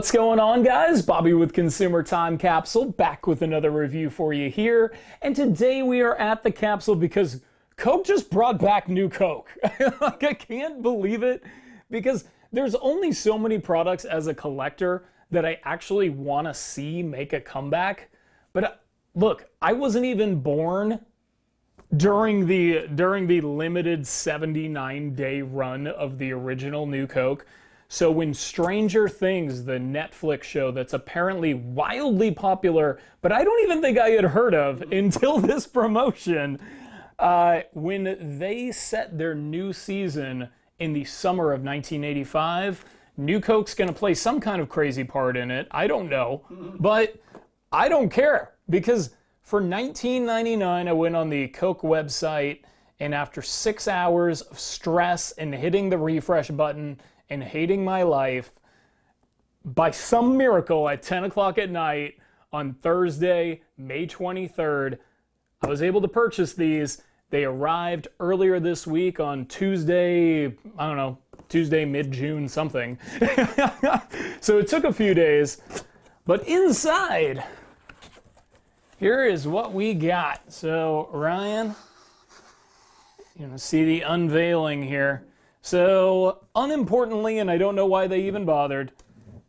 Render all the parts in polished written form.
What's going on, guys? Bobby with Consumer Time Capsule, back with another review for you here. And today we are at the Capsule because Coke just brought back new Coke. Like, I can't believe it, because there's only so many products as a collector that I actually want to see make a comeback. But look, I wasn't even born during the limited 79-day run of the original new Coke. So when Stranger Things, the Netflix show that's apparently wildly popular, but I don't even think I had heard of until this promotion, when they set their new season in the summer of 1985, New Coke's gonna play some kind of crazy part in it. I don't know, but I don't care, because for $19.99, I went on the Coke website, and after 6 hours of stress and hitting the refresh button and hating my life, by some miracle at 10 o'clock at night on Thursday, May 23rd, I was able to purchase these. They arrived earlier this week on Tuesday, I don't know, Tuesday, mid-June, something. So it took a few days, but inside, here is what we got. So Ryan, you're gonna see the unveiling here. So, unimportantly, and I don't know why they even bothered,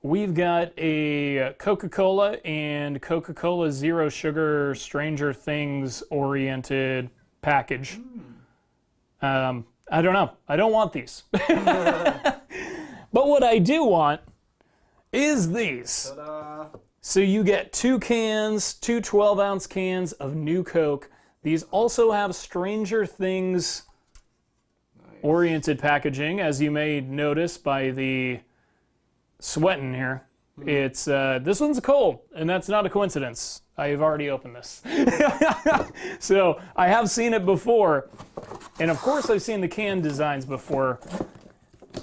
we've got a Coca-Cola and Coca-Cola Zero Sugar Stranger Things oriented package. I don't know. I don't want these. But what I do want is these. Ta-da. So you get two 12-ounce cans of new Coke. These also have Stranger Things oriented packaging, as you may notice by the sweating here. It's this one's cold, and that's not a coincidence. I have already opened this. So I have seen it before, and of course I've seen the can designs before.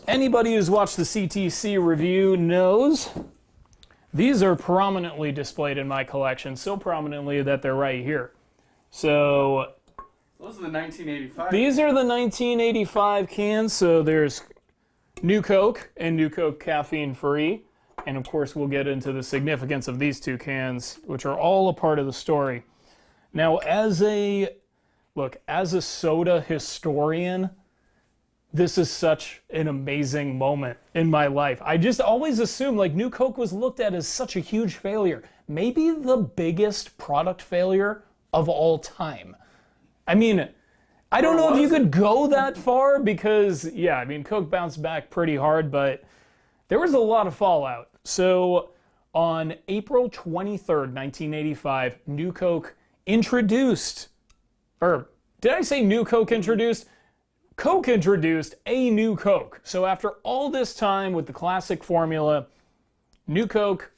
Anybody who's watched the CTC review knows these are prominently displayed in my collection, so prominently that they're right here. So those are the 1985. These are the 1985 cans, so there's New Coke and New Coke caffeine free. And of course we'll get into the significance of these two cans, which are all a part of the story. Now, as a soda historian, this is such an amazing moment in my life. I just always assumed like New Coke was looked at as such a huge failure. Maybe the biggest product failure of all time. I mean, I don't know if you could go that far, because, yeah, I mean, Coke bounced back pretty hard, but there was a lot of fallout. So on April 23rd, 1985, New Coke introduced, or did I say New Coke introduced? Coke introduced a new Coke. So after all this time with the classic formula, New Coke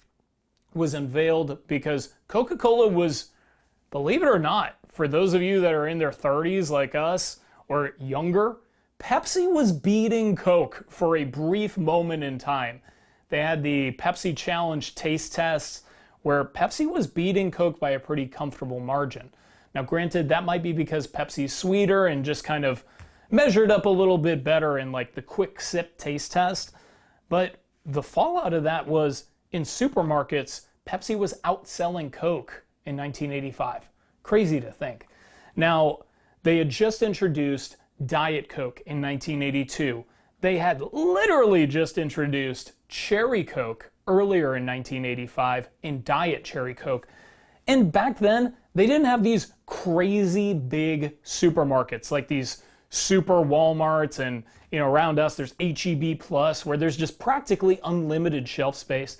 was unveiled because Coca-Cola was, believe it or not, for those of you that are in their 30s like us or younger, Pepsi was beating Coke for a brief moment in time. They had the Pepsi Challenge taste tests where Pepsi was beating Coke by a pretty comfortable margin. Now granted, that might be because Pepsi's sweeter and just kind of measured up a little bit better in like the quick sip taste test, but the fallout of that was in supermarkets, Pepsi was outselling Coke in 1985. Crazy to think. Now, they had just introduced Diet Coke in 1982. They had literally just introduced Cherry Coke earlier in 1985 in Diet Cherry Coke. And back then, they didn't have these crazy big supermarkets like these super Walmarts, and around us there's H-E-B Plus, where there's just practically unlimited shelf space.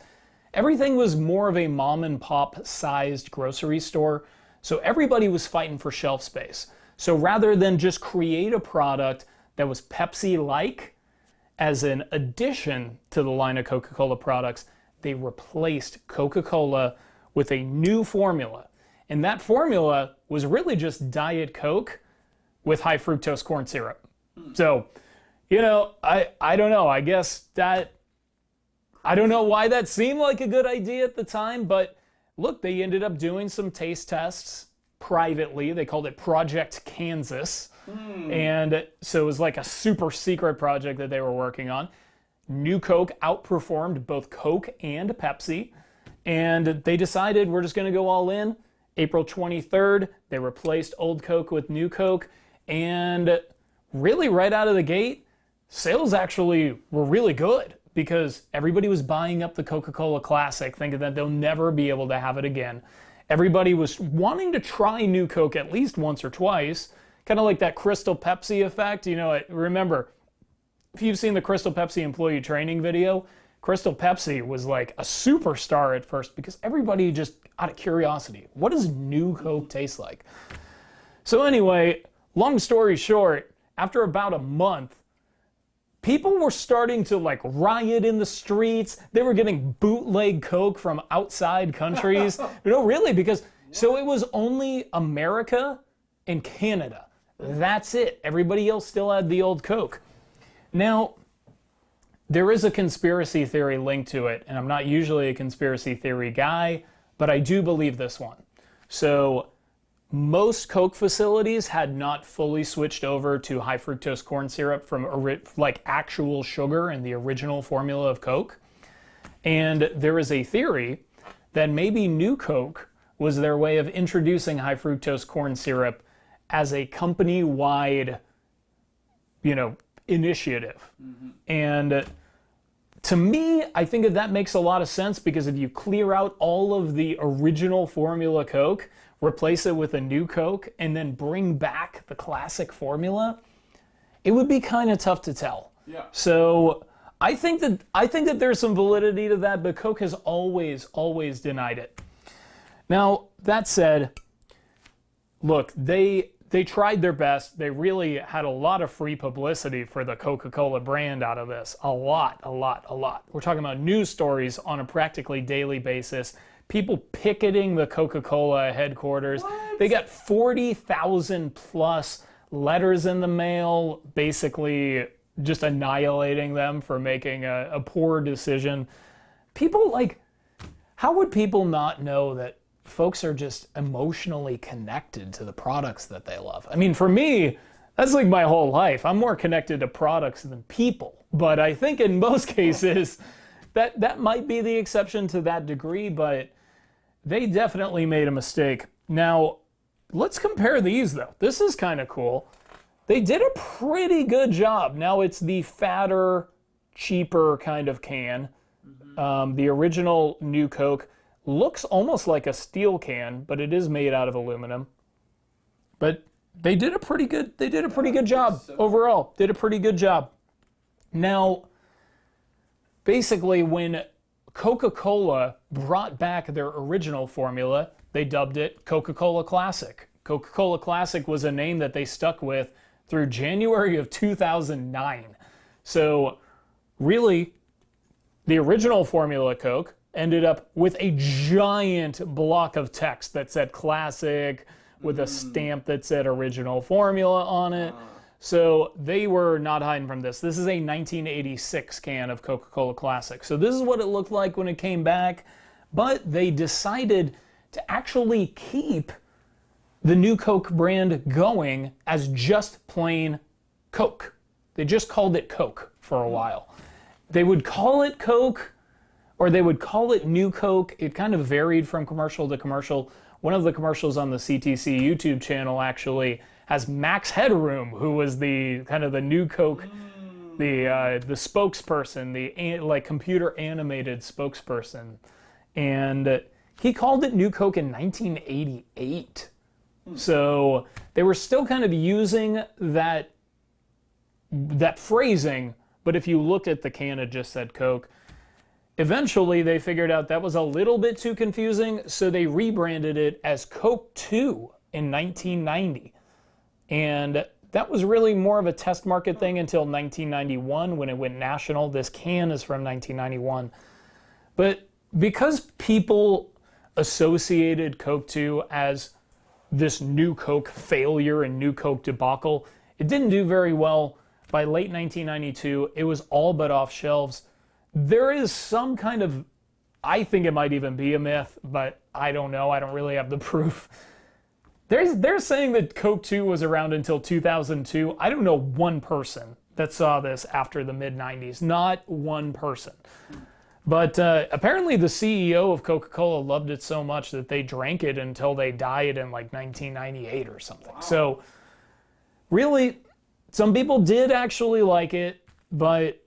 Everything was more of a mom and pop sized grocery store. So everybody was fighting for shelf space. So rather than just create a product that was Pepsi-like as an addition to the line of Coca-Cola products, they replaced Coca-Cola with a new formula. And that formula was really just Diet Coke with high fructose corn syrup. So, I don't know. I guess that, I don't know why that seemed like a good idea at the time, but look, they ended up doing some taste tests privately. They called it Project Kansas. And so it was like a super secret project that they were working on. New Coke outperformed both Coke and Pepsi, and they decided we're just going to go all in. April 23rd, they replaced Old Coke with New Coke, and really right out of the gate, sales actually were really good because everybody was buying up the Coca-Cola Classic, thinking that they'll never be able to have it again. Everybody was wanting to try New Coke at least once or twice, kind of like that Crystal Pepsi effect. You know, remember, if you've seen the Crystal Pepsi employee training video, Crystal Pepsi was like a superstar at first because everybody just, out of curiosity, what does New Coke taste like? So anyway, long story short, after about a month, people were starting to like riot in the streets. They were getting bootleg Coke from outside countries. No, really, because so it was only America and Canada. That's it. Everybody else still had the old Coke. Now, there is a conspiracy theory linked to it, and I'm not usually a conspiracy theory guy, but I do believe this one. So most Coke facilities had not fully switched over to high fructose corn syrup from like actual sugar in the original formula of Coke. And there is a theory that maybe New Coke was their way of introducing high fructose corn syrup as a company-wide, initiative. And to me, I think that makes a lot of sense because if you clear out all of the original formula Coke, replace it with a new Coke, and then bring back the classic formula, it would be kind of tough to tell. Yeah. So I think that there's some validity to that, but Coke has always denied it. Now, that said, look, they tried their best. They really had a lot of free publicity for the Coca-Cola brand out of this. A lot. We're talking about news stories on a practically daily basis. People picketing the Coca-Cola headquarters. What? They got 40,000 plus letters in the mail, basically just annihilating them for making a poor decision. People how would people not know that folks are just emotionally connected to the products that they love? I mean, for me, that's like my whole life. I'm more connected to products than people. But I think in most cases, that might be the exception to that degree, but they definitely made a mistake. Now, let's compare these though. This is kind of cool. They did a pretty good job. Now it's the fatter, cheaper kind of can. The original New Coke looks almost like a steel can, but it is made out of aluminum. But they did a pretty good job overall. Did a pretty good job. Now, basically when Coca-Cola brought back their original formula, they dubbed it Coca-Cola Classic. Coca-Cola Classic was a name that they stuck with through January of 2009. So really, the original formula Coke ended up with a giant block of text that said Classic with a stamp that said original formula on it. So they were not hiding from this. This is a 1986 can of Coca-Cola Classic. So this is what it looked like when it came back, but they decided to actually keep the New Coke brand going as just plain Coke. They just called it Coke for a while. They would call it Coke, or they would call it New Coke. It kind of varied from commercial to commercial. One of the commercials on the CTC YouTube channel actually has Max Headroom, who was the kind of the New Coke, the spokesperson, the computer animated spokesperson, and he called it New Coke in 1988. So they were still kind of using that phrasing, but if you looked at the can, it just said Coke. Eventually, they figured out that was a little bit too confusing, so they rebranded it as Coke 2 in 1990. And that was really more of a test market thing until 1991 when it went national. This can is from 1991. But because people associated Coke 2 as this New Coke failure and New Coke debacle, it didn't do very well. By late 1992, it was all but off shelves. There is some kind of, I think it might even be a myth, but I don't know. I don't really have the proof. They're saying that Coke 2 was around until 2002. I don't know one person that saw this after the mid-90s. Not one person. But apparently the CEO of Coca-Cola loved it so much that they drank it until they died in like 1998 or something. Wow. So really, some people did actually like it, but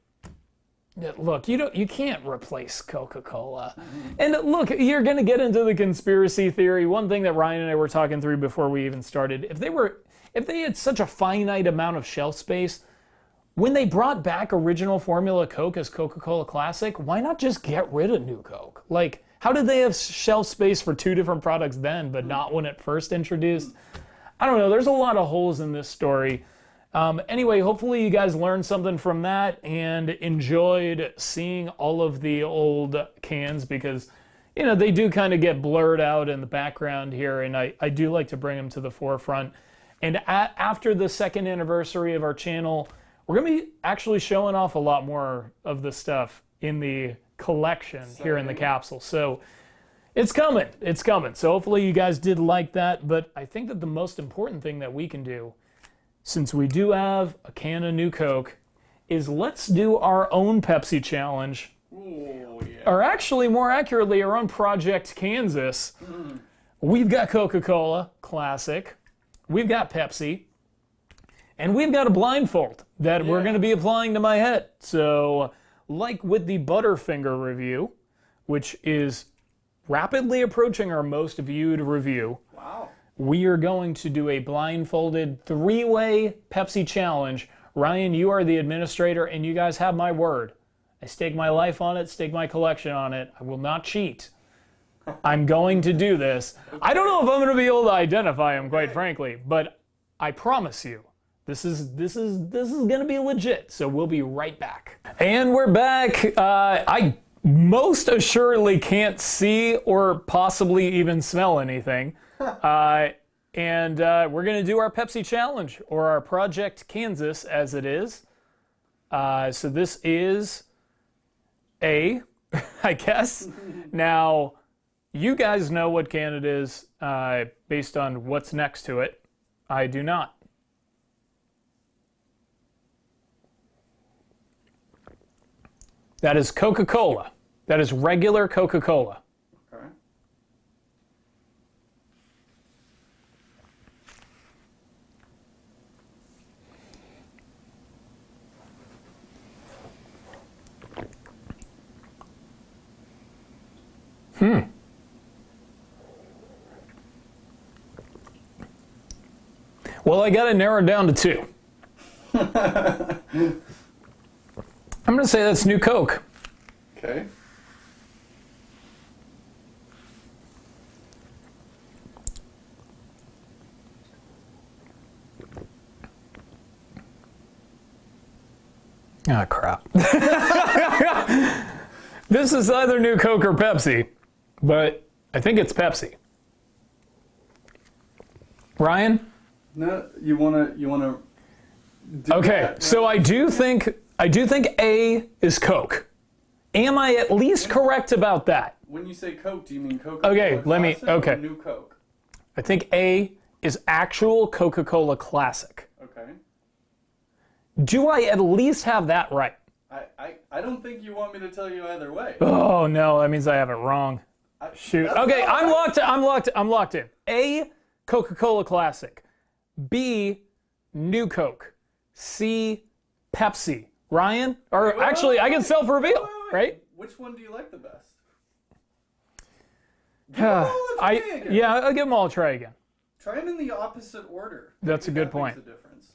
look, you can't replace Coca-Cola. And look, you're going to get into the conspiracy theory. One thing that Ryan and I were talking through before we even started, if they had such a finite amount of shelf space, when they brought back original formula Coke as Coca-Cola Classic, why not just get rid of New Coke? Like, how did they have shelf space for two different products then, but not when it first introduced? I don't know. There's a lot of holes in this story. Anyway, hopefully you guys learned something from that and enjoyed seeing all of the old cans because, you know, they do kind of get blurred out in the background here, and I do like to bring them to the forefront. And after the second anniversary of our channel, we're going to be actually showing off a lot more of the stuff in the collection here in the capsule. So it's coming. It's coming. So hopefully you guys did like that. But I think that the most important thing that we can do, since we do have a can of New Coke, is let's do our own Pepsi challenge. Ooh, yeah. Or actually, more accurately, our own Project Kansas. We've got Coca-Cola Classic. We've got Pepsi. And we've got a blindfold that we're going to be applying to my head. So, like with the Butterfinger review, which is rapidly approaching our most viewed review, wow, we are going to do a blindfolded three-way Pepsi challenge. Ryan, you are the administrator, and you guys have my word. I stake my life on it, stake my collection on it. I will not cheat. I'm going to do this. I don't know if I'm going to be able to identify him, quite frankly, but I promise you, This is gonna be legit, so we'll be right back. And we're back. I most assuredly can't see or possibly even smell anything. And we're gonna do our Pepsi challenge, or our Project Kansas as it is. So this is A, I guess. Now, you guys know what can it is based on what's next to it. I do not. That is Coca-Cola. That is regular Coca-Cola. Okay. Well, I got it narrowed down to two. I'm going to say that's New Coke. Okay. Ah, crap. This is either New Coke or Pepsi, but I think it's Pepsi. Ryan? No, you wanna. Okay, so I do think A is Coke. Am I at least correct about that? When you say Coke, do you mean Coca-Cola Okay, let me. Classic Okay, or New Coke? I think A is actual Coca-Cola Classic. Okay. Do I at least have that right? I don't think you want me to tell you either way. Oh no, that means I have it wrong. Shoot. Okay, I'm locked in. A, Coca-Cola Classic. B, New Coke. C, Pepsi. Ryan? Or actually, I can self-reveal, right? Which one do you like the best? Yeah, I'll give them all a try again. Try them in the opposite order. That's a good That point. makes a difference.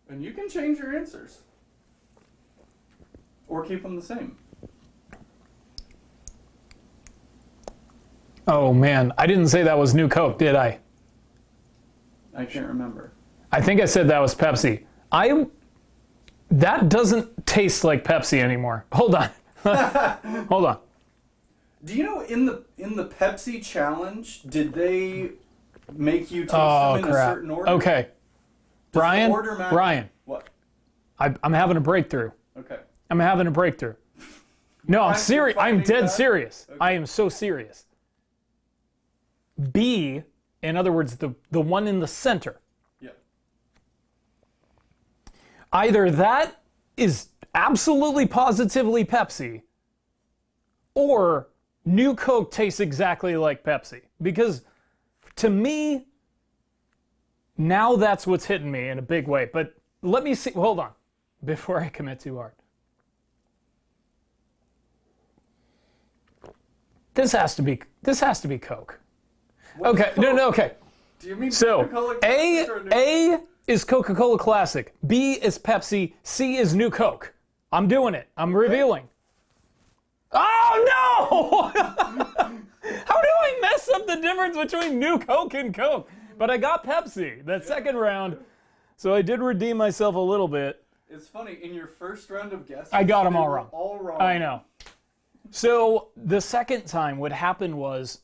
And you can change your answers. Or keep them the same. Oh man, I didn't say that was New Coke, did I? I can't remember. I think I said that was Pepsi. That doesn't taste like Pepsi anymore. Hold on. Hold on. Do you know in the Pepsi challenge, did they make you taste them in a certain order? Okay. Does Ryan, the order matter? Ryan, What? I'm having a breakthrough. Okay. I'm having a breakthrough. No, I'm serious. I'm dead serious. Okay. I am so serious. B, in other words, the one in the center, Yeah. Either that is absolutely positively Pepsi, or new Coke tastes exactly like Pepsi. Because to me, now that's what's hitting me in a big way. But let me see, hold on, before I commit too hard. This has to be Coke. Okay, no, okay. Do you mean So, Coca-Cola Classic or New A is Coca-Cola Classic, B is Pepsi, C is New Coke. I'm doing it. I'm revealing. Oh no! How do I mess up the difference between New Coke and Coke? But I got Pepsi that second round, so I did redeem myself a little bit. It's funny, in your first round of guesses, I got them they all were wrong. all wrong. I know. So the second time, what happened was,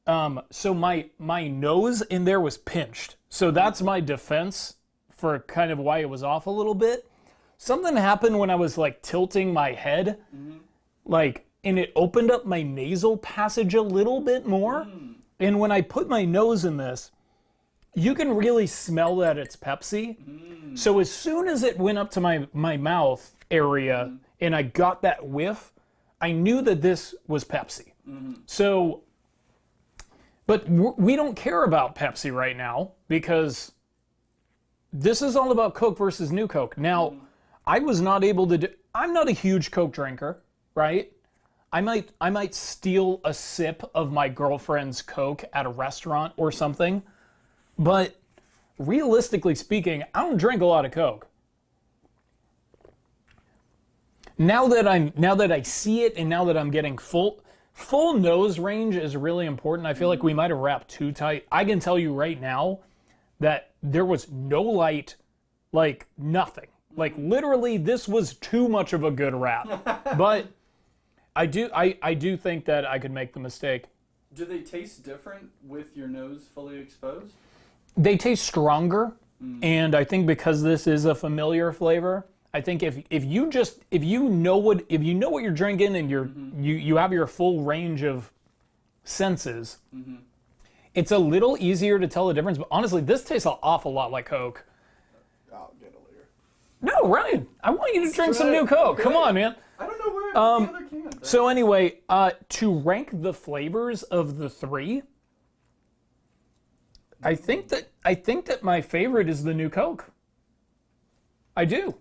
so my nose in there was pinched. So that's my defense for kind of why it was off a little bit. Something happened when I was like tilting my head, and it opened up my nasal passage a little bit more. And when I put my nose in this, you can really smell that it's Pepsi. So as soon as it went up to my mouth area and I got that whiff, I knew that this was Pepsi. So, but we don't care about Pepsi right now because this is all about Coke versus New Coke. Now, I was not able to do, I'm not a huge Coke drinker, right? I might steal a sip of my girlfriend's Coke at a restaurant or something, but realistically speaking, I don't drink a lot of Coke. Now that I see it and now that I'm getting full nose range is really important. I feel like we might have wrapped too tight. I can tell you right now that there was no light, like nothing. Like literally this was too much of a good wrap. But I do think that I could make the mistake. Do they taste different with your nose fully exposed? They taste stronger, and I think because this is a familiar flavor, I think if you know what you're drinking and you have your full range of senses, it's a little easier to tell the difference. But honestly, this tastes an awful lot like Coke. I'll get it later. No, Ryan, I want you to drink some New Coke. Okay. Come on, man. I don't know where the other can. So anyway, to rank the flavors of the three, I think that my favorite is the New Coke. I do.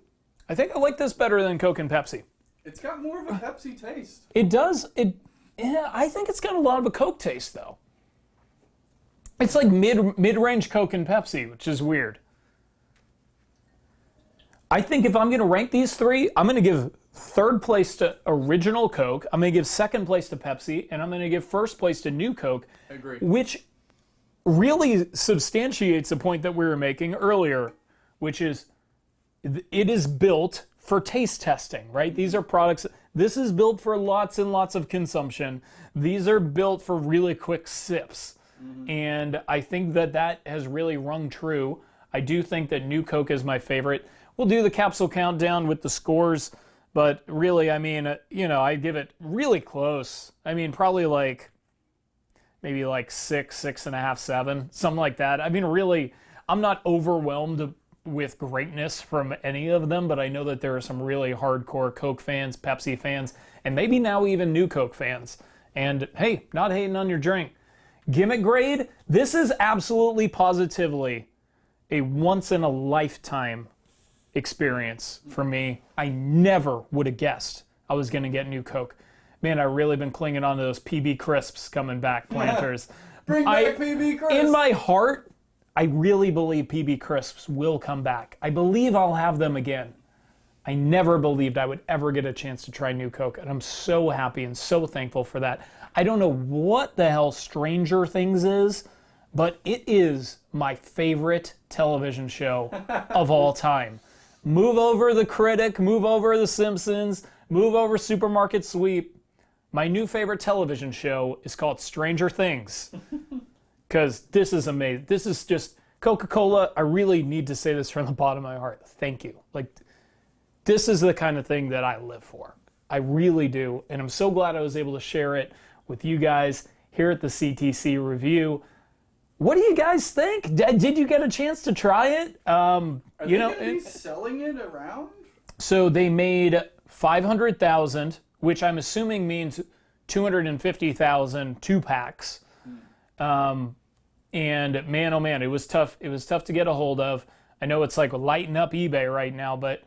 I think I like this better than Coke and Pepsi. It's got more of a Pepsi taste. It does. Yeah, I think it's got a lot of a Coke taste though. It's like mid-range Coke and Pepsi, which is weird. I think if I'm going to rank these three, I'm going to give third place to original Coke, I'm going to give second place to Pepsi, and I'm going to give first place to New Coke. Agree. Which really substantiates the point that we were making earlier, which is it is built for taste testing, right? These are products, this is built for lots and lots of consumption. These are built for really quick sips. And I think that has really rung true. I do think that New Coke is my favorite. We'll do the capsule countdown with the scores, but really, I mean, I give it really close. I mean, probably maybe 6, 6.5, 7, something like that. I mean, really, I'm not overwhelmed with greatness from any of them, but I know that there are some really hardcore Coke fans, Pepsi fans, and maybe now even New Coke fans. And hey, not hating on your drink. Gimmick grade, this is absolutely positively a once-in-a-lifetime experience for me. I never would have guessed I was going to get New Coke. Man, I've really been clinging on to those PB Crisps coming back, Planters. Bring back PB Crisps! In my heart, I really believe PB Crisps will come back. I believe I'll have them again. I never believed I would ever get a chance to try New Coke, and I'm so happy and so thankful for that. I don't know what the hell Stranger Things is, but it is my favorite television show of all time. Move over The Critic, move over The Simpsons, move over Supermarket Sweep. My new favorite television show is called Stranger Things. Because this is amazing. This is just Coca-Cola. I really need to say this from the bottom of my heart. Thank you. This is the kind of thing that I live for. I really do. And I'm so glad I was able to share it with you guys here at the CTC review. What do you guys think? Did you get a chance to try it? Are they going to be selling it around? So they made 500,000, which I'm assuming means 250,000 2-packs. And man, oh man, it was tough. It was tough to get a hold of. I know it's like lighting up eBay right now, but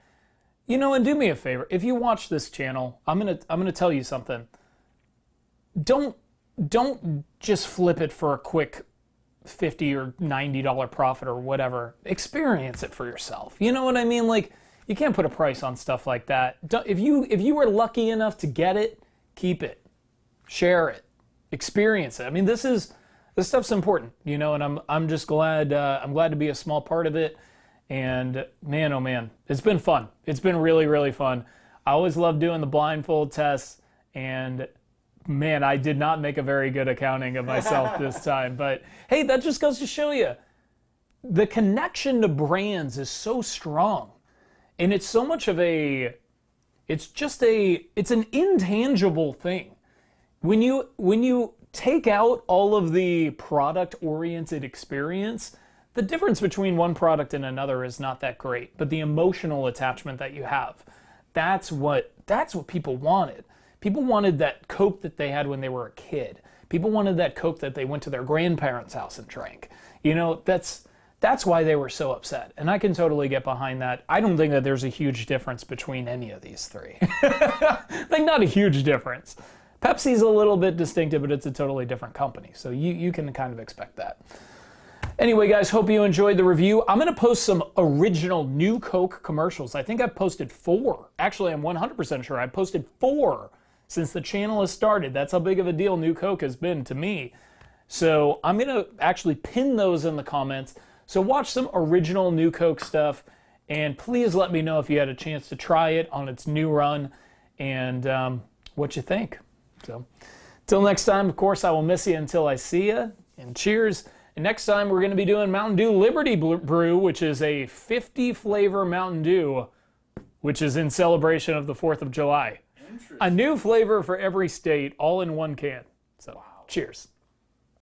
and do me a favor. If you watch this channel, I'm gonna tell you something. Don't just flip it for a quick $50 or $90 profit or whatever. Experience it for yourself. You know what I mean? Like, you can't put a price on stuff like that. If you were lucky enough to get it, keep it, share it, experience it. I mean, this stuff's important, and I'm just glad I'm glad to be a small part of it. And man, oh man, it's been fun. It's been really, really fun. I always love doing the blindfold tests, and man, I did not make a very good accounting of myself this time. But hey, that just goes to show you the connection to brands is so strong. And it's so much of it's an intangible thing. When you take out all of the product-oriented experience, the difference between one product and another is not that great, but the emotional attachment that you have, that's what people wanted. People wanted that Coke that they had when they were a kid. People wanted that Coke that they went to their grandparents' house and drank. That's why they were so upset. And I can totally get behind that. I don't think that there's a huge difference between any of these three. Like, not a huge difference. Pepsi's a little bit distinctive, but it's a totally different company. So you can kind of expect that. Anyway, guys, hope you enjoyed the review. I'm going to post some original new Coke commercials. I think I've posted 4. Actually, I'm 100% sure I've posted 4 since the channel has started. That's how big of a deal new Coke has been to me. So I'm going to actually pin those in the comments. So watch some original new Coke stuff, and please let me know if you had a chance to try it on its new run and what you think. So till next time, of course, I will miss you until I see you, and cheers. And next time we're going to be doing Mountain Dew Liberty Brew, which is a 50 flavor Mountain Dew, which is in celebration of the 4th of July. A new flavor for every state, all in one can. So, wow. Cheers.